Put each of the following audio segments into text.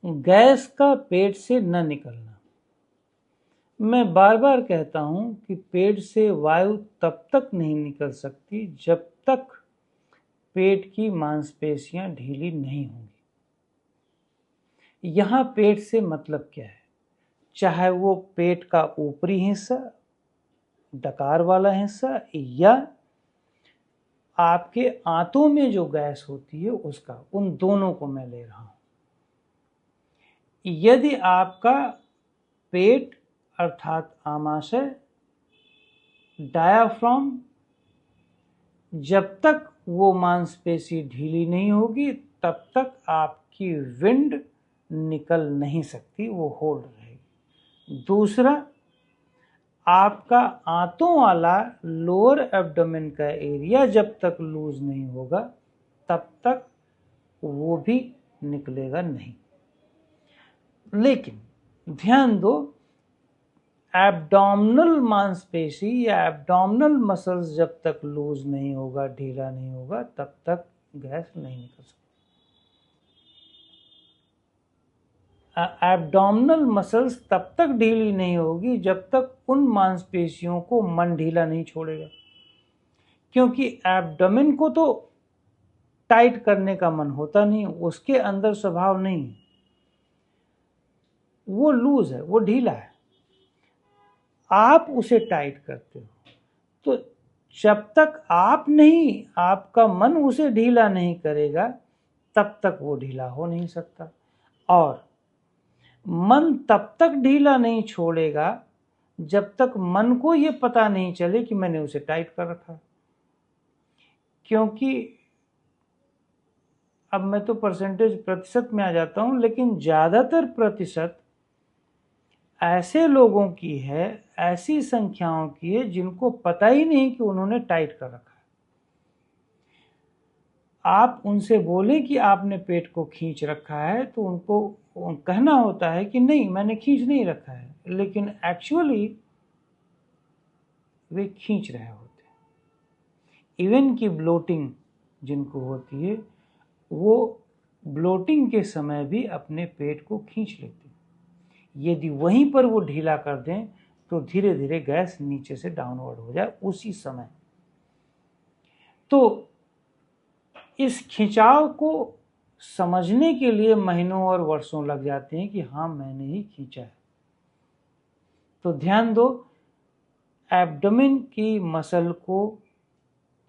Gas का पेट से न निकलना। मैं बार बार कहता हूं कि पेट से वायु तब तक नहीं निकल सकती जब तक पेट की मांसपेशियां ढीली नहीं होंगी। यहां पेट से मतलब क्या है? चाहे वो पेट का ऊपरी हिस्सा, डकार वाला हिस्सा, या आपके आंतों में जो गैस होती है उसका, उन दोनों को मैं ले रहा हूं। यदि आपका पेट अर्थात आमाशय, डायाफ्राम, जब तक वो मांसपेशी ढीली नहीं होगी तब तक आपकी विंड निकल नहीं सकती, वो होल्ड रहेगी। दूसरा, आपका आंतों वाला लोअर एब्डोमेन का एरिया जब तक लूज नहीं होगा तब तक वो भी निकलेगा नहीं। लेकिन ध्यान दो, एब्डोमिनल मांसपेशी या एब्डोमिनल मसल्स जब तक लूज नहीं होगा, ढीला नहीं होगा, तब तक गैस नहीं निकल सकती। एब्डोमिनल मसल्स तब तक ढीली नहीं होगी जब तक उन मांसपेशियों को मन ढीला नहीं छोड़ेगा, क्योंकि एब्डोमेन को तो टाइट करने का मन होता नहीं, उसके अंदर स्वभाव नहीं है, वो लूज है, वो ढीला है, आप उसे टाइट करते हो। तो जब तक आप नहीं, आपका मन उसे ढीला नहीं करेगा तब तक वो ढीला हो नहीं सकता। और मन तब तक ढीला नहीं छोड़ेगा जब तक मन को ये पता नहीं चले कि मैंने उसे टाइट कर रखा। क्योंकि अब मैं तो परसेंटेज, प्रतिशत में आ जाता हूं, लेकिन ज्यादातर प्रतिशत ऐसे लोगों की है, ऐसी संख्याओं की है जिनको पता ही नहीं कि उन्होंने टाइट कर रखा है। आप उनसे बोले कि आपने पेट को खींच रखा है तो उनको कहना होता है कि नहीं, मैंने खींच नहीं रखा है, लेकिन एक्चुअली वे खींच रहे होते हैं। इवन की ब्लोटिंग जिनको होती है, वो ब्लोटिंग के समय भी अपने पेट को खींच लेते हैं। यदि वहीं पर वो ढीला कर दें तो धीरे धीरे गैस नीचे से डाउनवर्ड हो जाए उसी समय। तो इस खिंचाव को समझने के लिए महीनों और वर्षों लग जाते हैं कि हाँ, मैंने ही खींचा है। तो ध्यान दो, एब्डोमेन की मसल को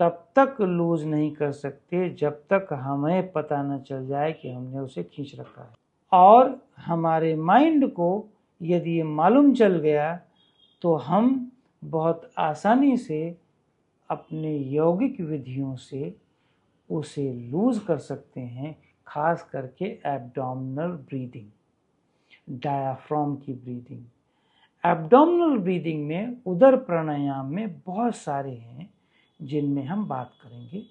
तब तक लूज नहीं कर सकते जब तक हमें पता न चल जाए कि हमने उसे खींच रखा है। और हमारे माइंड को यदि ये मालूम चल गया तो हम बहुत आसानी से अपने यौगिक विधियों से उसे लूज कर सकते हैं, खास करके एब्डोमिनल ब्रीदिंग, डायाफ्राम की ब्रीदिंग। एब्डोमिनल ब्रीदिंग में, उदर प्राणायाम में बहुत सारे हैं जिनमें हम बात करेंगे।